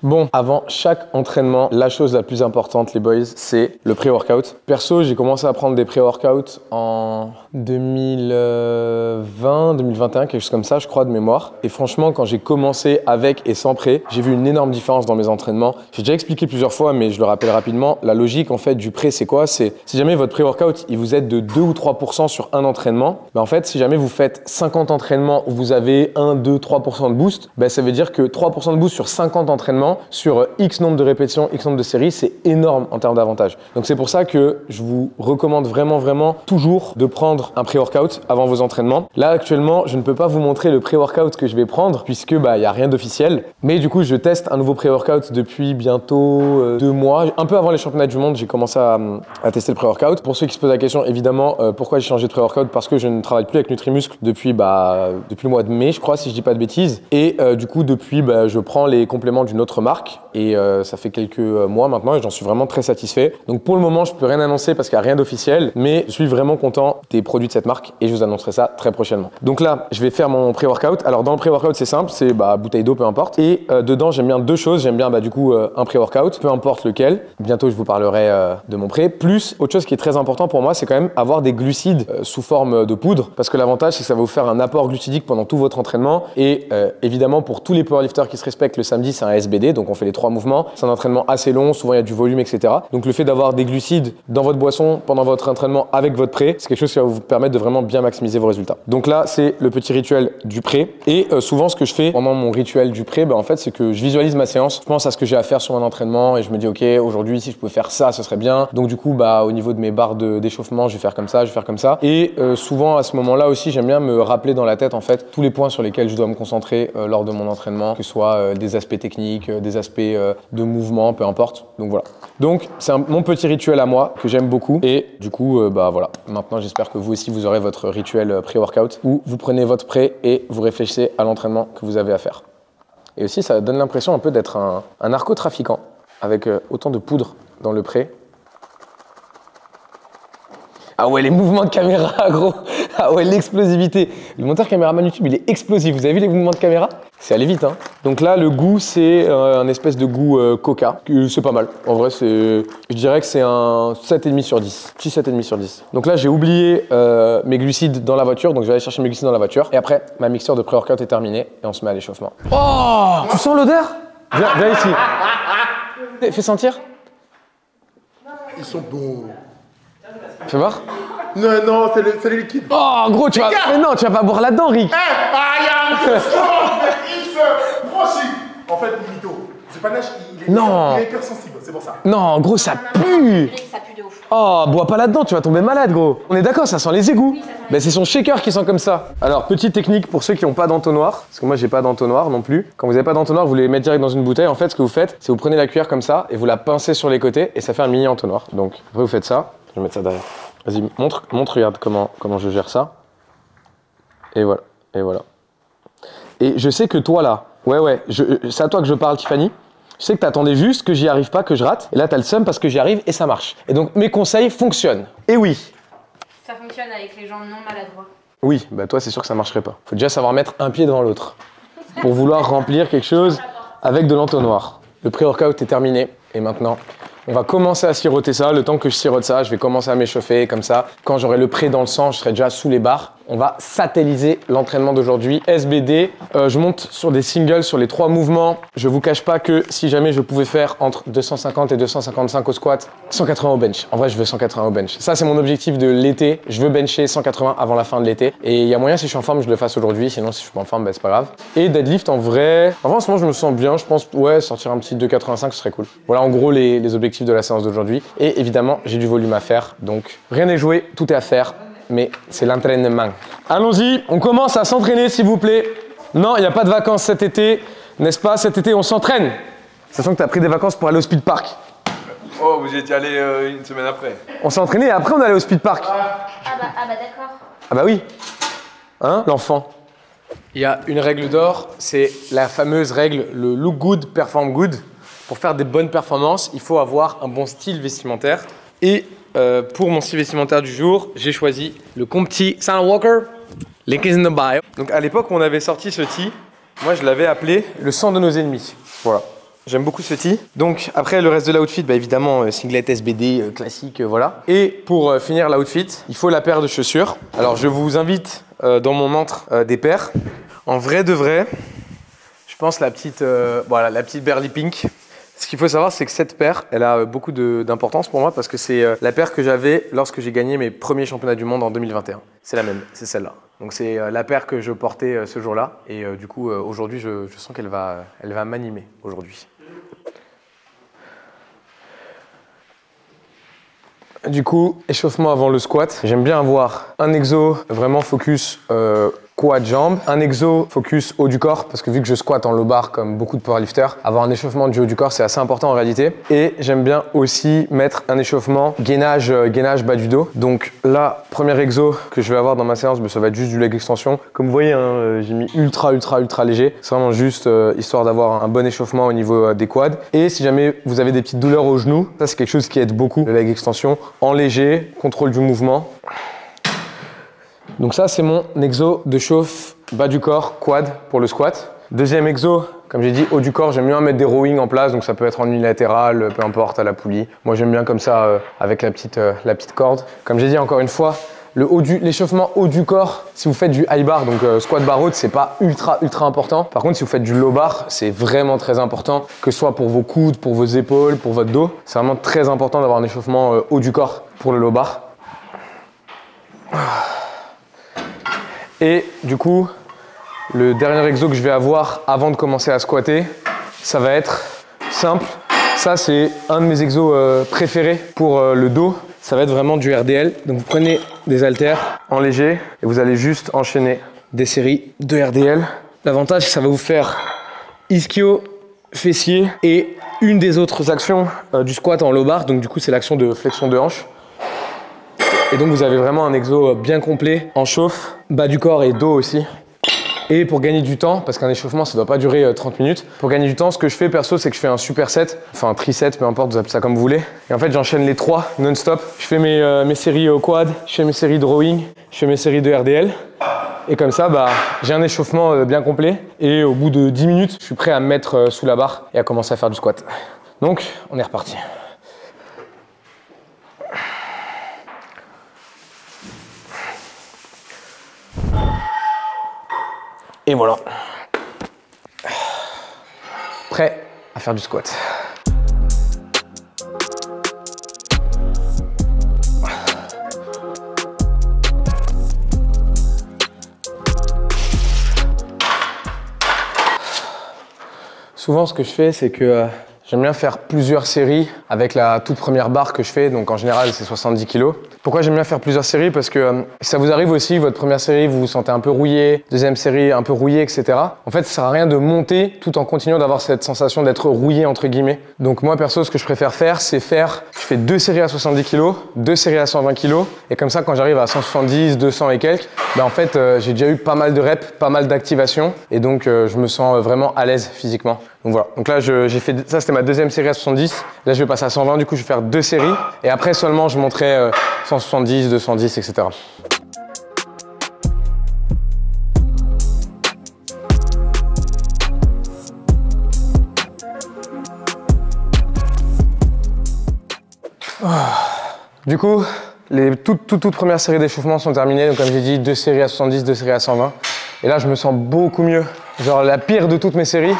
Bon, avant chaque entraînement, la chose la plus importante, les boys, c'est le pré-workout. Perso, j'ai commencé à prendre des pré-workouts en 2020, 2021, quelque chose comme ça, je crois, de mémoire. Et franchement, quand j'ai commencé avec et sans pré, j'ai vu une énorme différence dans mes entraînements. J'ai déjà expliqué plusieurs fois, mais je le rappelle rapidement. La logique, en fait, du pré, c'est quoi? C'est si jamais votre pré-workout, il vous aide de 2 ou 3% sur un entraînement, ben en fait, si jamais vous faites 50 entraînements où vous avez 1, 2, 3% de boost, ben ça veut dire que 3% de boost sur 50 entraînements, sur X nombre de répétitions, X nombre de séries, c'est énorme en termes d'avantages. Donc c'est pour ça que je vous recommande vraiment toujours de prendre un pré-workout avant vos entraînements. Là actuellement, je ne peux pas vous montrer le pré-workout que je vais prendre puisque il y a rien d'officiel. Mais du coup, je teste un nouveau pré-workout depuis bientôt 2 mois. Un peu avant les championnats du monde, j'ai commencé à tester le pré-workout. Pour ceux qui se posent la question, évidemment, pourquoi j'ai changé de pré-workout? Parce que je ne travaille plus avec Nutrimuscle depuis le mois de mai, je crois, si je dis pas de bêtises. Et du coup, depuis, je prends les compléments d'une autre marque. Et ça fait quelques mois maintenant et j'en suis vraiment très satisfait. Donc pour le moment, je peux rien annoncer parce qu'il n'y a rien d'officiel, mais je suis vraiment content des produits de cette marque et je vous annoncerai ça très prochainement. Donc là, je vais faire mon pré-workout. Alors dans le pré-workout, c'est simple, c'est bouteille d'eau, peu importe. Et dedans, j'aime bien 2 choses. J'aime bien du coup un pré-workout, peu importe lequel. Bientôt, je vous parlerai de mon pré. Plus, autre chose qui est très important pour moi, c'est quand même avoir des glucides sous forme de poudre. Parce que l'avantage, c'est que ça va vous faire un apport glucidique pendant tout votre entraînement. Et évidemment, pour tous les powerlifters qui se respectent, le samedi, c'est un SBD. Donc on fait les 3 mouvements. C'est un entraînement assez long, souvent il y a du volume, etc. Donc le fait d'avoir des glucides dans votre boisson pendant votre entraînement avec votre pré, c'est quelque chose qui va vous permettre de vraiment bien maximiser vos résultats. Donc là, c'est le petit rituel du pré. Et souvent, ce que je fais pendant mon rituel du pré, en fait, c'est que je visualise ma séance. Je pense à ce que j'ai à faire sur mon entraînement et je me dis, ok, aujourd'hui, si je pouvais faire ça, ce serait bien. Donc du coup, au niveau de mes barres d'échauffement, je vais faire comme ça, je vais faire comme ça. Et souvent, à ce moment-là aussi, j'aime bien me rappeler dans la tête, en fait, tous les points sur lesquels je dois me concentrer lors de mon entraînement, que ce soit des aspects techniques, des aspects de mouvement, peu importe. Donc voilà. Donc c'est mon petit rituel à moi que j'aime beaucoup. Et du coup, voilà. Maintenant, j'espère que vous aussi, vous aurez votre rituel pré-workout où vous prenez votre pré et vous réfléchissez à l'entraînement que vous avez à faire. Et aussi, ça donne l'impression un peu d'être un narcotrafiquant avec autant de poudre dans le pré. Ah ouais, les mouvements de caméra, gros. Ah ouais, l'explosivité. Le monteur caméraman YouTube, il est explosif. Vous avez vu les mouvements de caméra? C'est allé vite, hein. Donc là, le goût, c'est un espèce de goût coca. C'est pas mal. En vrai, je dirais que c'est un 7,5 sur 10. Petit 7,5 sur 10. Donc là, j'ai oublié mes glucides dans la voiture. Donc je vais aller chercher mes glucides dans la voiture. Et après, ma mixture de pré-workout est terminée. Et on se met à l'échauffement. Oh! Tu sens l'odeur? Viens ici. Fais sentir. Ils sont beaux. Fais voir. Non, c'est le liquide. Oh, gros, tu vas. Mais non, tu vas pas boire là-dedans, Rick. En fait, Mito, c'est pas Nash, il est hypersensible, c'est pour ça. Non, gros, ça pue. Ça pue de ouf. Oh, bois pas là-dedans, tu vas tomber malade, gros. On est d'accord, ça sent les égouts. Oui, c'est son shaker qui sent comme ça. Alors, petite technique pour ceux qui n'ont pas d'entonnoir, parce que moi, j'ai pas d'entonnoir non plus. Quand vous n'avez pas d'entonnoir, vous les mettez direct dans une bouteille. En fait, ce que vous faites, c'est vous prenez la cuillère comme ça et vous la pincez sur les côtés et ça fait un mini entonnoir. Donc, après, vous faites ça. Je vais mettre ça derrière. Vas-y, montre, regarde comment je gère ça. Et voilà, et voilà. Et je sais que toi, là, ouais, c'est à toi que je parle, Tiffany. Je sais que t'attendais juste que j'y arrive pas, que je rate. Et là, t'as le seum parce que j'y arrive et ça marche. Et donc, mes conseils fonctionnent. Et oui. Ça fonctionne avec les gens non maladroits. Oui, toi, c'est sûr que ça marcherait pas. Faut déjà savoir mettre un pied devant l'autre pour vouloir remplir quelque chose avec de l'entonnoir. Le pré-workout est terminé et maintenant, on va commencer à siroter ça. Le temps que je sirote ça, je vais commencer à m'échauffer comme ça. Quand j'aurai le pré dans le sang, je serai déjà sous les barres. On va satelliser l'entraînement d'aujourd'hui. SBD, je monte sur des singles sur les 3 mouvements. Je vous cache pas que si jamais je pouvais faire entre 250 et 255 au squat, 180 au bench. En vrai, je veux 180 au bench. Ça, c'est mon objectif de l'été. Je veux bencher 180 avant la fin de l'été. Et il y a moyen, si je suis en forme, je le fasse aujourd'hui. Sinon, si je suis pas en forme, c'est pas grave. Et deadlift, en vrai, en ce moment, je me sens bien. Je pense, sortir un petit 285, ce serait cool. Voilà, en gros, les objectifs de la séance d'aujourd'hui. Et évidemment, j'ai du volume à faire. Donc, rien n'est joué, tout est à faire. Mais c'est l'entraînement. Allons-y, on commence à s'entraîner s'il vous plaît. Non, il n'y a pas de vacances cet été, n'est-ce pas? Cet été, on s'entraîne. Sachant que tu as pris des vacances pour aller au speed park. Oh, vous y étiez allé une semaine après. On s'est entraîné et après on est allé au speed park. Ah bah d'accord. Ah bah oui. Hein, l'enfant? Il y a une règle d'or, c'est la fameuse règle, le look good, perform good. Pour faire des bonnes performances, il faut avoir un bon style vestimentaire. Et pour mon style vestimentaire du jour, j'ai choisi le Compti Soundwalker, link is in the bio. Donc à l'époque où on avait sorti ce tee, moi je l'avais appelé le sang de nos ennemis. Voilà. J'aime beaucoup ce tee. Donc après le reste de l'outfit, bah, évidemment singlet SBD classique, voilà. Et pour finir l'outfit, il faut la paire de chaussures. Alors je vous invite dans mon antre des paires. En vrai de vrai, je pense la petite Burley Pink. Ce qu'il faut savoir, c'est que cette paire, elle a beaucoup d'importance pour moi parce que c'est la paire que j'avais lorsque j'ai gagné mes premiers championnats du monde en 2021. C'est la même, c'est celle-là. Donc c'est la paire que je portais ce jour-là. Et du coup, aujourd'hui, je sens qu'elle va m'animer aujourd'hui. Du coup, échauffement avant le squat. J'aime bien avoir un exo vraiment focus quad jambes, un exo focus haut du corps parce que vu que je squatte en low bar comme beaucoup de powerlifters, avoir un échauffement du haut du corps c'est assez important en réalité. Et j'aime bien aussi mettre un échauffement gainage bas du dos. Donc là, premier exo que je vais avoir dans ma séance, ça va être juste du leg extension. Comme vous voyez, hein, j'ai mis ultra léger. C'est vraiment juste histoire d'avoir un bon échauffement au niveau des quads. Et si jamais vous avez des petites douleurs au genou, ça c'est quelque chose qui aide beaucoup, le leg extension en léger, contrôle du mouvement. Donc ça, c'est mon exo de chauffe bas du corps, quad pour le squat. Deuxième exo, comme j'ai dit, haut du corps, j'aime bien mettre des rowing en place, donc ça peut être en unilatéral, peu importe, à la poulie. Moi, j'aime bien comme ça, avec la petite corde. Comme j'ai dit, encore une fois, l'échauffement haut du corps, si vous faites du high bar, donc squat bar haute, c'est pas ultra important. Par contre, si vous faites du low bar, c'est vraiment très important, que ce soit pour vos coudes, pour vos épaules, pour votre dos. C'est vraiment très important d'avoir un échauffement haut du corps pour le low bar. Et du coup, le dernier exo que je vais avoir avant de commencer à squatter, ça va être simple. Ça, c'est un de mes exos préférés pour le dos. Ça va être vraiment du RDL. Donc, vous prenez des haltères en léger et vous allez juste enchaîner des séries de RDL. L'avantage, ça va vous faire ischio, fessier et une des autres actions du squat en low bar. Donc, du coup, c'est l'action de flexion de hanche. Et donc vous avez vraiment un exo bien complet en chauffe, bas du corps et dos aussi. Et pour gagner du temps, parce qu'un échauffement ça doit pas durer 30 minutes, pour gagner du temps, ce que je fais perso, c'est que je fais un superset, enfin un triset, peu importe, vous appelez ça comme vous voulez. Et en fait j'enchaîne les trois non-stop. Je fais mes séries au quad, je fais mes séries de rowing, je fais mes séries de RDL. Et comme ça, j'ai un échauffement bien complet. Et au bout de 10 minutes, je suis prêt à me mettre sous la barre et à commencer à faire du squat. Donc on est reparti. Et voilà. Prêt à faire du squat. Souvent, ce que je fais, c'est que j'aime bien faire plusieurs séries avec la toute première barre que je fais. Donc en général, c'est 70 kg. Pourquoi j'aime bien faire plusieurs séries? Parce que ça vous arrive aussi, votre première série, vous vous sentez un peu rouillé, deuxième série, un peu rouillé, etc. En fait, ça sert à rien de monter tout en continuant d'avoir cette sensation d'être rouillé, entre guillemets. Donc moi, perso, ce que je préfère faire, c'est je fais 2 séries à 70 kg, 2 séries à 120 kg. Et comme ça, quand j'arrive à 170, 200 et quelques, en fait, j'ai déjà eu pas mal de reps, pas mal d'activations. Et donc, je me sens vraiment à l'aise physiquement. Donc voilà. Donc là, j'ai fait ça, c'était ma deuxième série à 70. Là, je vais passer à 120. Du coup, je vais faire 2 séries. Et après seulement, je monterai 170, 210, etc. Du coup, les toutes premières séries d'échauffement sont terminées. Donc comme j'ai dit, 2 séries à 70, 2 séries à 120. Et là, je me sens beaucoup mieux. Genre la pire de toutes mes séries,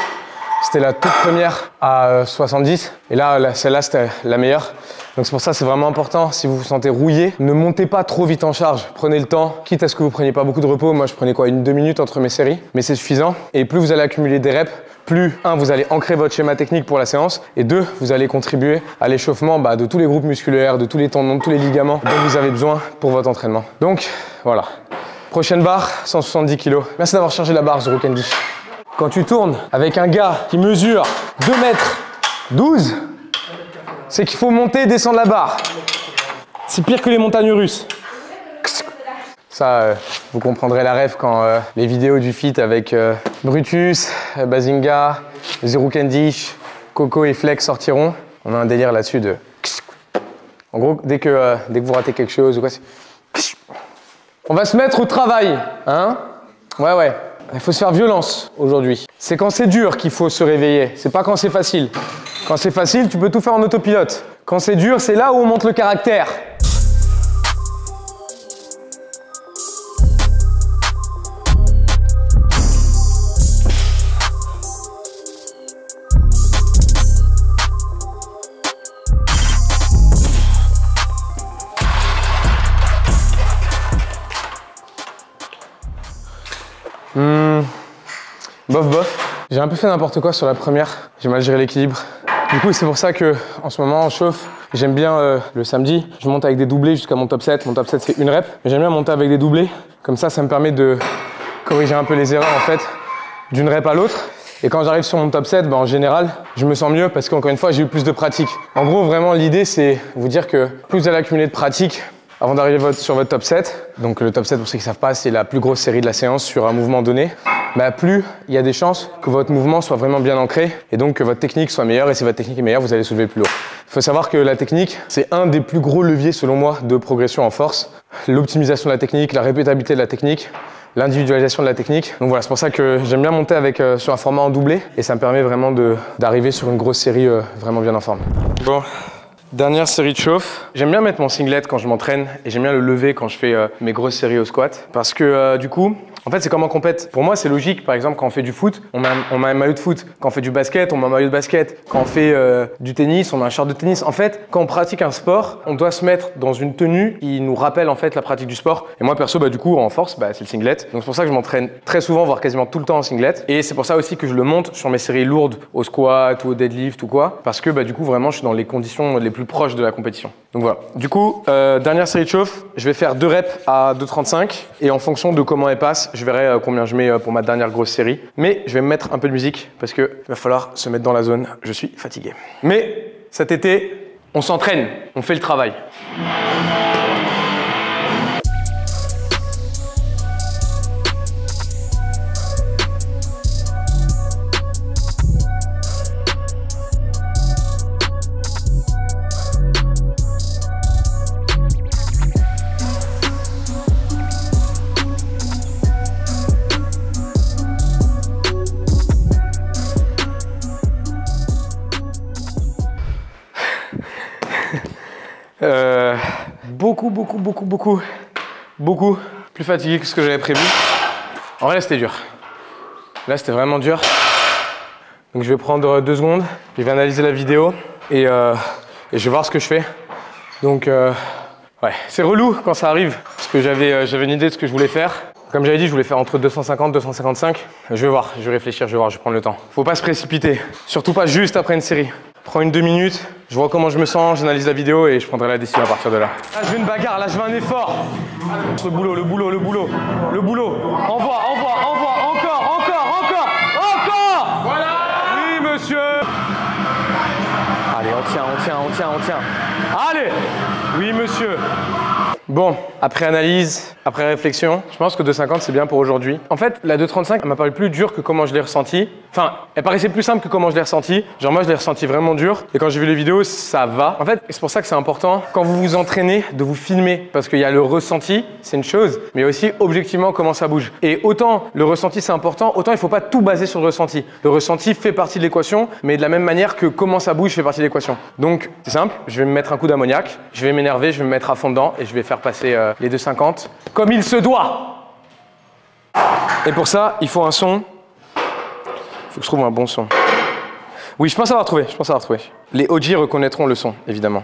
c'était la toute première à 70. Et là, celle-là, c'était la meilleure. Donc c'est pour ça, c'est vraiment important, si vous vous sentez rouillé, ne montez pas trop vite en charge. Prenez le temps, quitte à ce que vous preniez pas beaucoup de repos. Moi, je prenais quoi, 1-2 minutes entre mes séries, mais c'est suffisant. Et plus vous allez accumuler des reps, plus, 1, vous allez ancrer votre schéma technique pour la séance, et 2, vous allez contribuer à l'échauffement de tous les groupes musculaires, de tous les tendons, de tous les ligaments dont vous avez besoin pour votre entraînement. Donc, voilà. Prochaine barre, 170 kg. Merci d'avoir chargé la barre, Zero Candy. Quand tu tournes avec un gars qui mesure 2m12, c'est qu'il faut monter et descendre la barre. C'est pire que les montagnes russes. Ça, vous comprendrez la ref quand les vidéos du feat avec Brutus, Bazinga, Zero Candy, Coco et Flex sortiront. On a un délire là-dessus de... En gros, dès que vous ratez quelque chose ou quoi, c'est... On va se mettre au travail, hein? Ouais. Il faut se faire violence aujourd'hui. C'est quand c'est dur qu'il faut se réveiller, c'est pas quand c'est facile. Quand c'est facile, tu peux tout faire en autopilote. Quand c'est dur, c'est là où on monte le caractère. Bof bof. J'ai un peu fait n'importe quoi sur la première. J'ai mal géré l'équilibre. Du coup, c'est pour ça que en ce moment, on chauffe. J'aime bien le samedi. Je monte avec des doublés jusqu'à mon top 7. Mon top 7, c'est une rep. Mais j'aime bien monter avec des doublés. Comme ça me permet de corriger un peu les erreurs en fait d'une rep à l'autre. Et quand j'arrive sur mon top 7, en général, je me sens mieux parce qu'encore une fois, j'ai eu plus de pratique. En gros, vraiment, l'idée, c'est vous dire que plus vous allez accumuler de pratique avant d'arriver sur votre top 7, donc le top 7, pour ceux qui ne savent pas, c'est la plus grosse série de la séance sur un mouvement donné, plus il y a des chances que votre mouvement soit vraiment bien ancré et donc que votre technique soit meilleure. Et si votre technique est meilleure, vous allez soulever plus lourd. Il faut savoir que la technique, c'est un des plus gros leviers, selon moi, de progression en force. L'optimisation de la technique, la répétabilité de la technique, l'individualisation de la technique. Donc voilà, c'est pour ça que j'aime bien monter sur un format en doublé et ça me permet vraiment d'arriver sur une grosse série vraiment bien en forme. Bon. Dernière série de chauffe. J'aime bien mettre mon singlet quand je m'entraîne et j'aime bien le lever quand je fais mes grosses séries au squat parce que du coup, en fait, c'est comme en compète. Pour moi, c'est logique. Par exemple, quand on fait du foot, on met un maillot de foot. Quand on fait du basket, on met un maillot de basket. Quand on fait du tennis, on met un short de tennis. En fait, quand on pratique un sport, on doit se mettre dans une tenue qui nous rappelle en fait la pratique du sport. Et moi, perso, du coup, en force, c'est le singlet. Donc c'est pour ça que je m'entraîne très souvent, voire quasiment tout le temps en singlet. Et c'est pour ça aussi que je le monte sur mes séries lourdes, au squat ou au deadlift ou quoi. Parce que du coup, vraiment, je suis dans les conditions les plus proches de la compétition. Donc voilà. Du coup, dernière série de chauffe. Je vais faire 2 reps à 2,35. Et en fonction de comment elle passe, je verrai combien je mets pour ma dernière grosse série. Mais je vais me mettre un peu de musique parce qu'il va falloir se mettre dans la zone. Je suis fatigué. Mais cet été, on s'entraîne, on fait le travail. Beaucoup plus fatigué que ce que j'avais prévu. En vrai, là, c'était dur. Là, c'était vraiment dur. Donc, je vais prendre 2 secondes. Je vais analyser la vidéo et je vais voir ce que je fais. Donc, ouais, c'est relou quand ça arrive parce que j'avais une idée de ce que je voulais faire. Comme j'avais dit, je voulais faire entre 250 et 255. Je vais voir, je vais réfléchir, je vais voir, je vais prendre le temps. Faut pas se précipiter, surtout pas juste après une série. Prends 2 minutes, je vois comment je me sens, j'analyse la vidéo et je prendrai la décision à partir de là. Là, je veux une bagarre, là, je veux un effort. Le boulot. Envoie, encore. Voilà. Oui, monsieur. Allez, on tient. Allez. Oui, monsieur. Bon, après analyse, après réflexion, je pense que 2,50 c'est bien pour aujourd'hui. En fait, la 2,35 elle m'a paru plus dure que comment je l'ai ressenti. Enfin, elle paraissait plus simple que comment je l'ai ressenti. Genre moi je l'ai ressenti vraiment dur et quand j'ai vu les vidéos, ça va. En fait, c'est pour ça que c'est important quand vous vous entraînez de vous filmer parce qu'il y a le ressenti, c'est une chose, mais aussi objectivement comment ça bouge. Et autant le ressenti c'est important, autant il faut pas tout baser sur le ressenti. Le ressenti fait partie de l'équation, mais de la même manière que comment ça bouge fait partie de l'équation. Donc, c'est simple, je vais me mettre un coup d'ammoniac, je vais m'énerver, je vais me mettre à fond dedans et je vais faire passer les 2,50 comme il se doit. Et pour ça, il faut un son. Il faut que je trouve un bon son. Oui, je pense avoir trouvé. Les OG reconnaîtront le son, évidemment.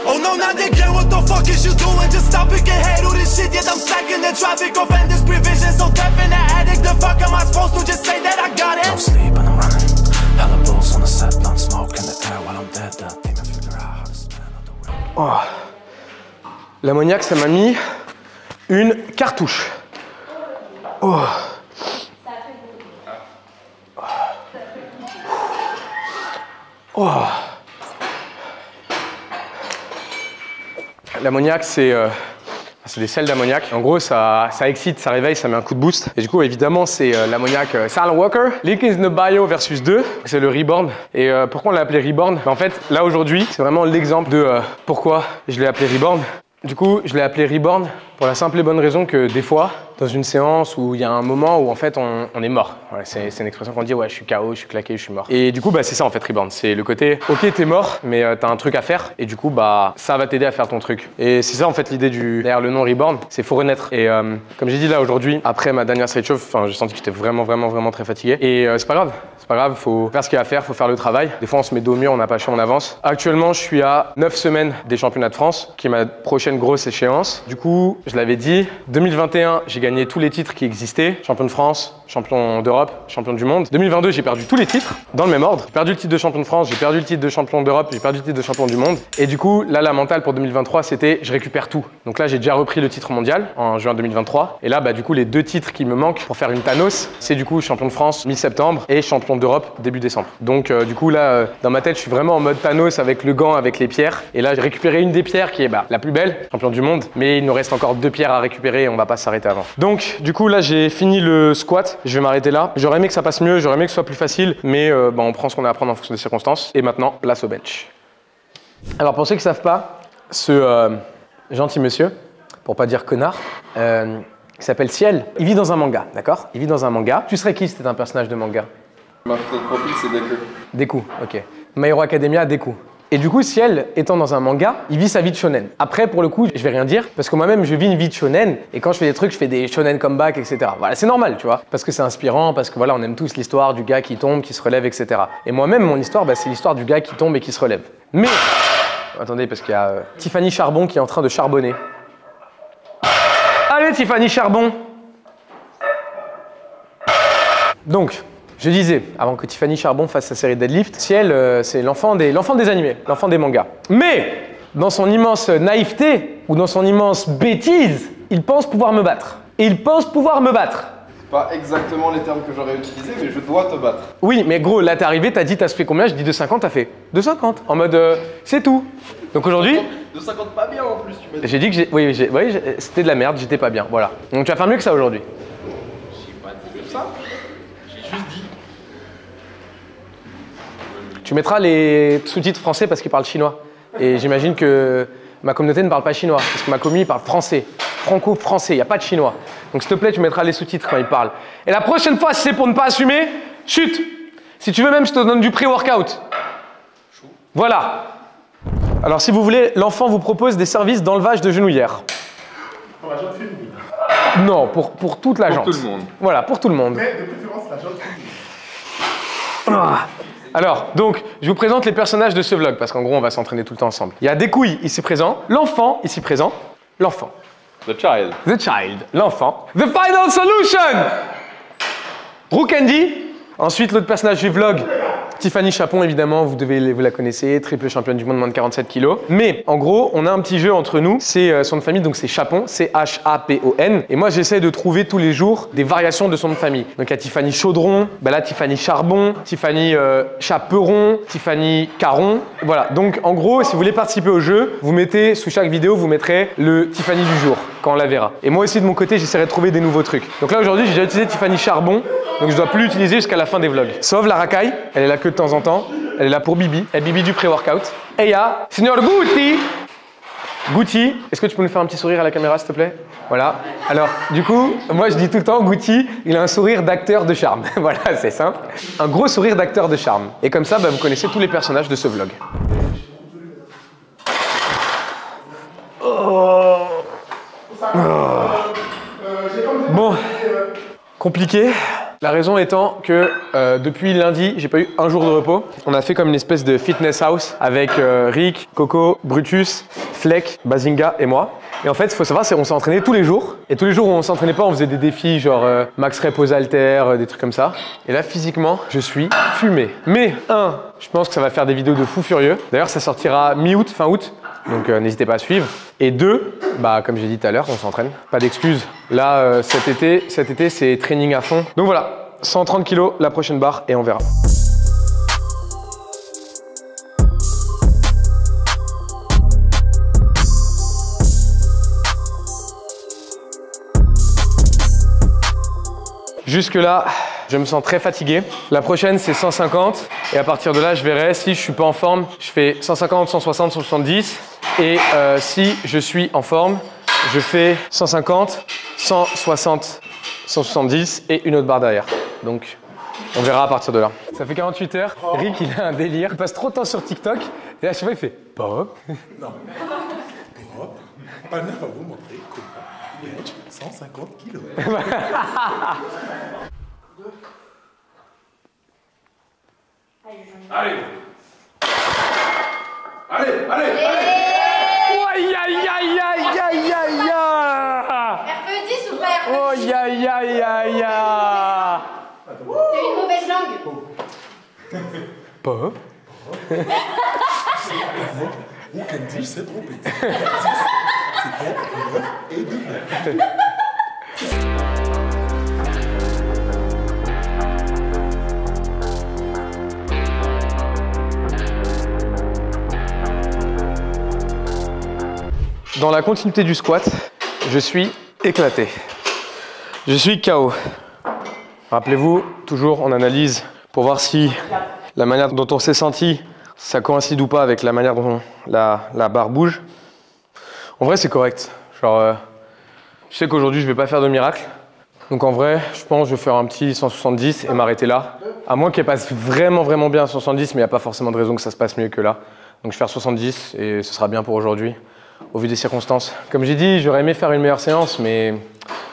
Oh no, not again, what the fuck is you doing? Just stop it, get head, do this shit, yet I'm stuck in the traffic, offenders, prevision, so deaf in the addict, the fuck am I supposed to just say that I got it? No sleep and I'm running, hella bulls on the set, blunt smoke in the air while I'm dead, that demon figure out how to stand on the way. Oh. L'ammoniac, ça m'a mis une cartouche. Oh. Oh. L'ammoniac, c'est des sels d'ammoniac. En gros, ça excite, ça réveille, ça met un coup de boost. Et du coup, évidemment, c'est l'ammoniac Sal Walker. Link in the bio versus 2, c'est le Reborn. Et pourquoi on l'a appelé Reborn? En fait, là aujourd'hui, c'est vraiment l'exemple de pourquoi je l'ai appelé Reborn. Du coup, je l'ai appelé Reborn pour la simple et bonne raison que des fois, dans une séance où il y a un moment où en fait on est mort. Ouais, c'est une expression qu'on dit, ouais, je suis KO, je suis claqué, je suis mort. Et du coup, bah, c'est ça en fait Reborn. C'est le côté, ok, t'es mort, mais t'as un truc à faire. Et du coup, bah, ça va t'aider à faire ton truc. Et c'est ça en fait l'idée derrière le nom Reborn, c'est faut renaître. Et comme j'ai dit là aujourd'hui, après ma dernière side show, j'ai senti que j'étais vraiment très fatigué. Et c'est pas grave. C'est pas grave, faut faire ce qu'il y a à faire, faut faire le travail. Des fois, on se met dos au mur, on n'a pas le choix, on avance. Actuellement, je suis à 9 semaines des championnats de France, qui est ma prochaine grosse échéance. Du coup, je l'avais dit, 2021, j'ai gagné tous les titres qui existaient. Champion de France, champion d'Europe, champion du monde. 2022, j'ai perdu tous les titres, dans le même ordre. J'ai perdu le titre de champion de France, j'ai perdu le titre de champion d'Europe, j'ai perdu le titre de champion du monde. Et du coup, là, la mentale pour 2023, c'était je récupère tout. Donc là, j'ai déjà repris le titre mondial en juin 2023. Et là, bah, du coup, les 2 titres qui me manquent pour faire une Thanos, c'est du coup champion de France mi-septembre et champion d'Europe début décembre. Donc du coup là, dans ma tête, je suis vraiment en mode Thanos avec le gant, avec les pierres. Et là, j'ai récupéré une des pierres qui est la plus belle, champion du monde. Mais il nous reste encore 2 pierres à récupérer et on va pas s'arrêter avant. Donc du coup là, j'ai fini le squat. Je vais m'arrêter là. J'aurais aimé que ça passe mieux, j'aurais aimé que ce soit plus facile. Mais bah, on prend ce qu'on a à prendre en fonction des circonstances. Et maintenant, place au bench. Alors pour ceux qui ne savent pas, ce gentil monsieur, pour pas dire connard, qui s'appelle Ciel, il vit dans un manga, d'accord? Il vit dans un manga. Tu serais qui si t'étais un personnage de manga? Ma photo de profil, c'est Deku. Deku, ok. My Hero Academia, Deku. Et du coup, Ciel, étant dans un manga, il vit sa vie de shonen. Après, pour le coup, je vais rien dire, parce que moi-même, je vis une vie de shonen, et quand je fais des trucs, je fais des shonen comeback, etc. Voilà, c'est normal, tu vois, parce que c'est inspirant, parce que voilà, on aime tous l'histoire du gars qui tombe, qui se relève, etc. Et moi-même, mon histoire, bah, c'est l'histoire du gars qui tombe et qui se relève. Mais, attendez, parce qu'il y a Tiffany Charbon qui est en train de charbonner. Allez, Tiffany Charbon! Donc, je disais, avant que Tiffany Charbon fasse sa série de deadlift, Ciel, c'est l'enfant des animés, l'enfant des mangas. Mais, dans son immense naïveté, ou dans son immense bêtise, il pense pouvoir me battre. Et il pense pouvoir me battre. C'est pas exactement les termes que j'aurais utilisés, mais je dois te battre. Oui, mais gros, là t'es arrivé, t'as dit t'as fait combien? Je dis 2,50, t'as fait 2,50. En mode, c'est tout. Donc aujourd'hui... 2,50 pas bien en plus, tu m'as dit. J'ai dit que oui, c'était de la merde, j'étais pas bien, voilà. Donc tu vas faire mieux que ça aujourd'hui. J'ai pas dit ça. J'ai juste dit. Tu mettras les sous-titres français parce qu'ils parlent chinois. Et j'imagine que ma communauté ne parle pas chinois, parce que ma communauté parle français, franco-français, il n'y a pas de chinois. Donc s'il te plaît, tu mettras les sous-titres quand ils parlent. Et la prochaine fois, si c'est pour ne pas assumer, chute. Si tu veux même, je te donne du pré-workout. Voilà. Alors si vous voulez, l'enfant vous propose des services d'enlevage de genouillère. Pour la jante féminine. Non, pour toute la jante. Pour tout le monde. Voilà, pour tout le monde. Mais de préférence, la jante féminine. Alors, donc, je vous présente les personnages de ce vlog, parce qu'en gros, on va s'entraîner tout le temps ensemble. Il y a Dekouille ici présent, l'enfant ici présent, l'enfant. The child. The child, l'enfant. The final solution! Brooke Andy. Ensuite, l'autre personnage du vlog, Tiffany Chapon, évidemment, vous la connaissez, triple championne du monde, moins de 47 kilos. Mais, en gros, on a un petit jeu entre nous, c'est son nom de famille, donc c'est Chapon, C-H-A-P-O-N. Et moi, j'essaie de trouver tous les jours des variations de son nom de famille. Donc, il y a Tiffany Chaudron, bah là, Tiffany Charbon, Tiffany Chaperon, Tiffany Caron. Voilà, donc en gros, si vous voulez participer au jeu, vous mettez, sous chaque vidéo, vous mettrez le Tiffany du jour, quand on la verra. Et moi aussi, de mon côté, j'essaierai de trouver des nouveaux trucs. Donc là, aujourd'hui, j'ai déjà utilisé Tiffany Charbon, donc je dois plus l'utiliser jusqu'à la fin des vlogs. Sauf la racaille, elle est là que de temps en temps. Elle est là pour Bibi, elle est Bibi du pré-workout. Et il y a Signor Guti. Guti, est-ce que tu peux nous faire un petit sourire à la caméra, s'il te plaît? Voilà. Alors, du coup, moi je dis tout le temps, Guti, il a un sourire d'acteur de charme. Voilà, c'est simple. Un gros sourire d'acteur de charme. Et comme ça, bah, vous connaissez tous les personnages de ce vlog. Bon, compliqué. La raison étant que depuis lundi, j'ai pas eu un jour de repos. On a fait comme une espèce de fitness house avec Rick, Coco, Brutus, Fleck, Bazinga et moi. Et en fait, il faut savoir, c'est qu'on s'est entraîné tous les jours. Et tous les jours où on s'entraînait pas, on faisait des défis genre max rep aux haltères, des trucs comme ça. Et là, physiquement, je suis fumé. Mais je pense que ça va faire des vidéos de fou furieux. D'ailleurs, ça sortira mi-août, fin août. Donc n'hésitez pas à suivre. Et 2, bah, comme j'ai dit tout à l'heure, on s'entraîne. Pas d'excuses. Là, cet été, c'est training à fond. Donc voilà, 130 kilos, la prochaine barre et on verra. Jusque là, je me sens très fatigué. La prochaine, c'est 150. Et à partir de là, je verrai si je suis pas en forme. Je fais 150, 160, 170. Et si je suis en forme, je fais 150, 160, 170 et une autre barre derrière. Donc, on verra à partir de là. Ça fait 48 heures. Rick, il a un délire. Il passe trop de temps sur TikTok. Et là, à chaque fois, il fait pop. Non. Pop. Anna va vous montrer comment bench 150 kilos. Allez. Allez, allez, allez. Aïe, aïe, aïe, aïe, aïe, aïe, aïe. RPE10 ou pas RPE10? Oh, aïe, aïe, aïe, aïe. T'as une mauvaise langue. Pop. Ou Candy s'est trompé. C'est 9 et 2. Dans la continuité du squat, je suis éclaté. Je suis KO. Rappelez-vous, toujours on analyse pour voir si la manière dont on s'est senti, ça coïncide ou pas avec la manière dont la barre bouge. En vrai, c'est correct. Genre, je sais qu'aujourd'hui, je vais pas faire de miracle. Donc en vrai, je pense que je vais faire un petit 170 et m'arrêter là. À moins qu'elle passe vraiment, vraiment bien à 170, mais il n'y a pas forcément de raison que ça se passe mieux que là. Donc je vais faire 70 et ce sera bien pour aujourd'hui, au vu des circonstances. Comme j'ai dit, j'aurais aimé faire une meilleure séance, mais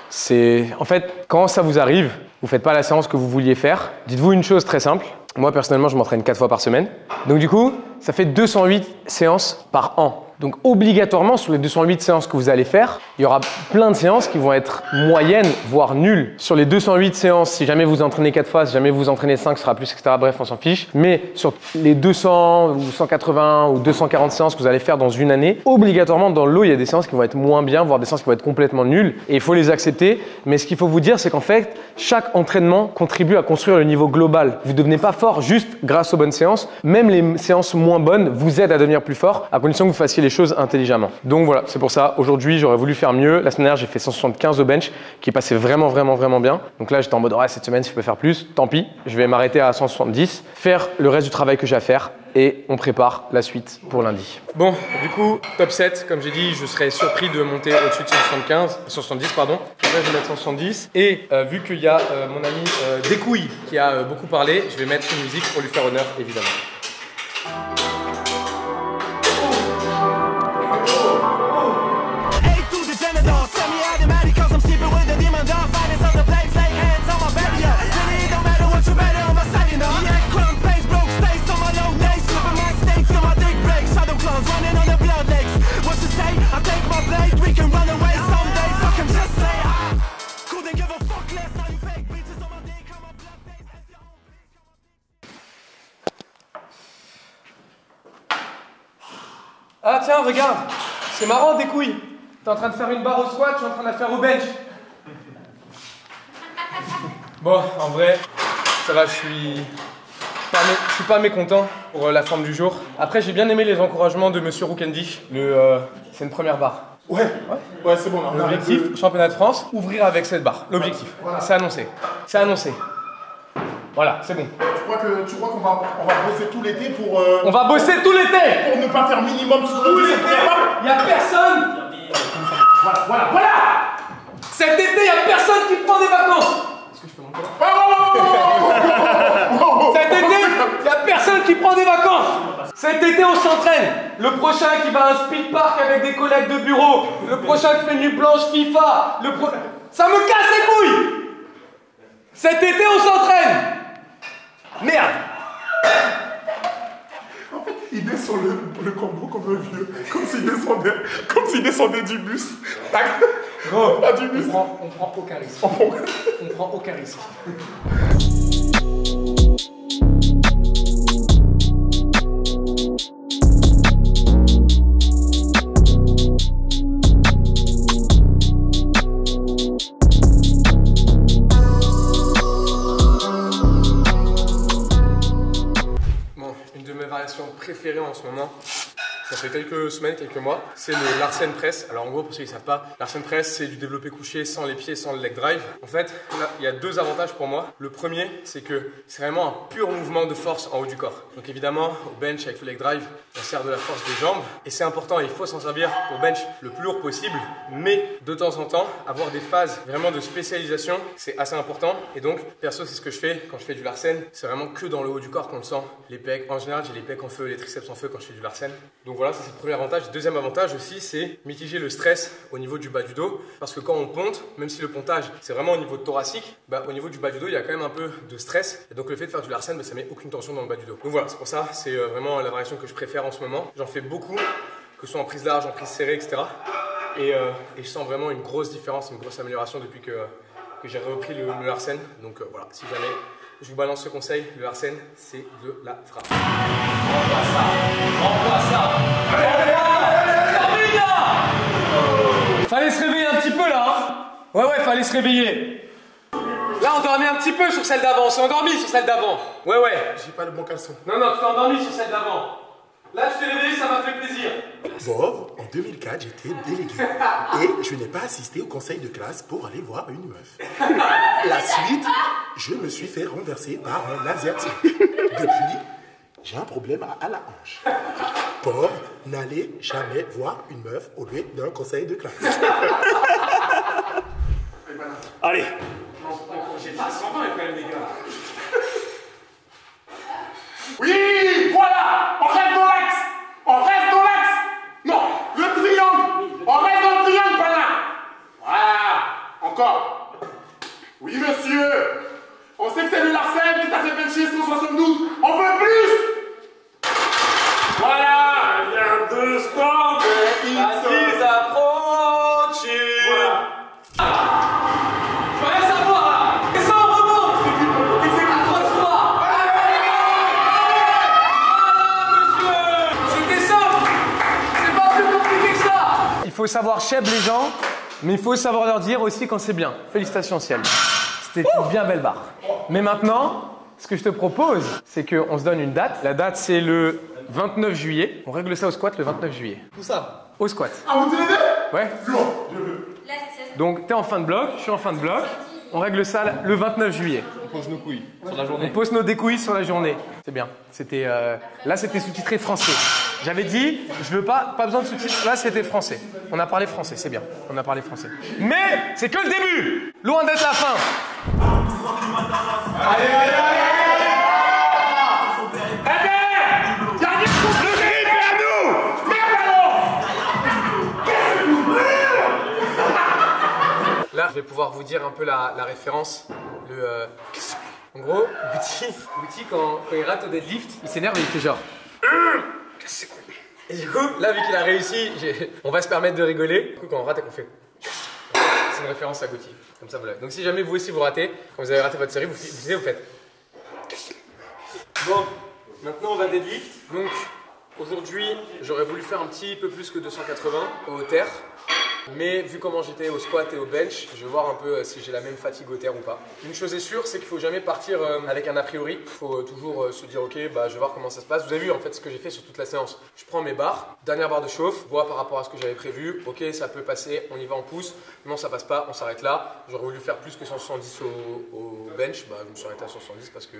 c'est... En fait, quand ça vous arrive, vous ne faites pas la séance que vous vouliez faire. Dites-vous une chose très simple. Moi, personnellement, je m'entraîne 4 fois par semaine. Donc du coup, ça fait 208 séances par an. Donc obligatoirement, sur les 208 séances que vous allez faire, il y aura plein de séances qui vont être moyennes, voire nulles. Sur les 208 séances, si jamais vous entraînez 4 fois, si jamais vous entraînez 5, ce sera plus, etc. Bref, on s'en fiche. Mais sur les 200 ou 180 ou 240 séances que vous allez faire dans une année, obligatoirement, dans l'eau, il y a des séances qui vont être moins bien, voire des séances qui vont être complètement nulles. Et il faut les accepter. Mais ce qu'il faut vous dire, c'est qu'en fait, chaque entraînement contribue à construire le niveau global. Vous ne devenez pas fort juste grâce aux bonnes séances. Même les séances moins bonnes vous aident à devenir plus fort, à condition que vous fassiez les choses intelligemment. Donc voilà, c'est pour ça, aujourd'hui, j'aurais voulu faire mieux. La semaine dernière, j'ai fait 175 au bench, qui passait vraiment, vraiment, vraiment bien. Donc là, j'étais en mode, ouais, cette semaine, si je peux faire plus, tant pis. Je vais m'arrêter à 170, faire le reste du travail que j'ai à faire et on prépare la suite pour lundi. Bon, du coup, top 7, comme j'ai dit, je serais surpris de monter au-dessus de 170, pardon. Après, je vais mettre 170. Et vu qu'il y a mon ami Descouilles qui a beaucoup parlé, je vais mettre une musique pour lui faire honneur, évidemment. Ah tiens, regarde, c'est marrant Descouilles. T'es en train de faire une barre au squat, je suis en train de la faire au bench. Bon, en vrai, ça va, je suis pas mécontent pour la forme du jour. Après, j'ai bien aimé les encouragements de Monsieur Roukendi. C'est une première barre. Ouais, c'est bon. L'objectif, championnat de France, ouvrir avec cette barre. L'objectif, voilà. C'est annoncé. C'est annoncé. Voilà, c'est bon. Tu crois qu'on va bosser tout l'été pour... On va bosser tout l'été pour ne pas faire minimum tout l'été. Il n'y a personne. Voilà. Cet été, il n'y a personne qui prend des vacances. Est-ce que je peux monter là? Cet été, il n'y a personne qui prend des vacances. Cet été, on s'entraîne. Le prochain qui va à un speed park avec des collègues de bureau. Le prochain qui fait une nuit blanche FIFA. Ça me casse les couilles. Cet été, on s'entraîne. Merde. En fait, il descend le combo comme un vieux. Comme s'il descendait du bus. Gros, pas du bus. On prend aucun risque. On prend aucun risque. Préféré en ce moment, Ça fait quelques semaines, quelques mois. C'est le Larsen Press. Alors en gros, pour ceux qui ne savent pas, Larsen Press, c'est du développé couché sans les pieds, sans le leg drive. En fait, là, il y a deux avantages pour moi. Le premier, c'est que c'est vraiment un pur mouvement de force en haut du corps. Donc évidemment, au bench avec le leg drive, on sert de la force des jambes. Et c'est important, il faut s'en servir pour bench le plus lourd possible. Mais de temps en temps, avoir des phases vraiment de spécialisation, c'est assez important. Et donc, perso, c'est ce que je fais quand je fais du Larsen. C'est vraiment que dans le haut du corps qu'on le sent. Les pecs, en général, j'ai les pecs en feu, les triceps en feu quand je fais du Larsen. Donc voilà, ça c'est le premier avantage. Le deuxième avantage aussi, c'est mitiger le stress au niveau du bas du dos. Parce que quand on ponte, même si le pontage, c'est vraiment au niveau thoracique, au niveau du bas du dos, il y a quand même un peu de stress. Et donc le fait de faire du Larsen, ça met aucune tension dans le bas du dos. Donc voilà, c'est pour ça, c'est vraiment la variation que je préfère en ce moment. J'en fais beaucoup, que ce soit en prise large, en prise serrée, etc. Et je sens vraiment une grosse différence, une grosse amélioration depuis que j'ai repris le Larsen. Donc voilà, si jamais je vous balance ce conseil, le Larsen, c'est de la frappe. Envoie ça. Fallait se réveiller un petit peu là, hein. Ouais, fallait se réveiller. Là, on dormait un petit peu sur celle d'avant, on s'est endormi sur celle d'avant. Ouais. J'ai pas le bon caleçon. Non, tu t'es endormi sur celle d'avant. Là, tu t'es réveillé, ça m'a fait plaisir. Bob, en 2004, j'étais délégué. Et je n'ai pas assisté au conseil de classe pour aller voir une meuf. La suite, je me suis fait renverser par un asiatique. Depuis, j'ai un problème à la hanche. Bob, n'allez jamais voir une meuf au lieu d'un conseil de classe. Allez. J'ai pas 120 quand même, les gars. Oui, voilà. On reste dans l'axe. Non, le triangle. On reste dans le triangle, pana. Voilà. Encore. Oui, monsieur. On sait que c'est le Larsen qui t'a fait bencher 172. On veut plus. Voilà. Rien de sport, mais Vas-y, approaching. Voilà. Je veux rien savoir là. Et ça, on remonte. Accroche-toi. C'était simple. C'est pas plus compliqué que ça. Il faut savoir cheb les gens, mais il faut savoir leur dire aussi quand c'est bien. Félicitations, ciel. C'était une bien belle barre. Mais maintenant, ce que je te propose, c'est qu'on se donne une date. La date, c'est le 29 juillet. On règle ça au squat le 29 juillet. Tout ça. Au squat. Ah, vous tous les deux? Ouais. Non, je veux. Donc, t'es en fin de bloc, je suis en fin de bloc. On règle ça le 29 juillet. On pose nos couilles sur la journée. On pose nos découilles sur la journée. C'est bien. C'était là, c'était sous-titré français. J'avais dit, je veux pas besoin de sous-titres. Là, c'était français. On a parlé français, c'est bien. On a parlé français. Mais c'est que le début. Loin d'être la fin. Allez. Gardez le grip à nous. Merde alors. Là, je vais pouvoir vous dire un peu la référence. En gros, Guti, quand il rate au deadlift, il s'énerve et il fait genre. Et du coup, là, vu qu'il a réussi, on va se permettre de rigoler. Du coup, quand on rate et qu'on fait. C'est une référence à Guti. Comme ça, voilà. Donc, si jamais vous aussi vous ratez, quand vous avez raté votre série, vous faites. Bon, maintenant on va deadlift. Donc, aujourd'hui, j'aurais voulu faire un petit peu plus que 280 au terre. Mais vu comment j'étais au squat et au bench, je vais voir un peu si j'ai la même fatigue au terre ou pas. Une chose est sûre, c'est qu'il faut jamais partir avec un a priori. Il faut toujours se dire ok, je vais voir comment ça se passe. Vous avez vu en fait ce que j'ai fait sur toute la séance. Je prends mes barres, dernière barre de chauffe, vois par rapport à ce que j'avais prévu. Ok, ça peut passer, on y va, on pousse. Non, ça passe pas, on s'arrête là. J'aurais voulu faire plus que 170 au bench. Je me suis arrêté à 170 parce que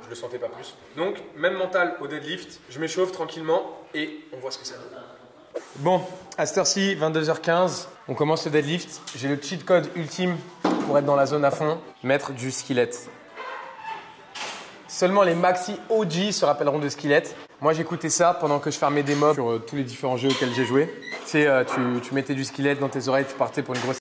je le sentais pas plus. Donc, même mental au deadlift, je m'échauffe tranquillement et on voit ce que ça donne. Bon, à cette heure-ci, 22h15, on commence le deadlift. J'ai le cheat code ultime pour être dans la zone à fond, mettre du skillet. Seulement les maxi OG se rappelleront de skillet. Moi, j'écoutais ça pendant que je fermais des mobs sur tous les différents jeux auxquels j'ai joué. Tu sais, tu mettais du skillet dans tes oreilles, tu partais pour une grosse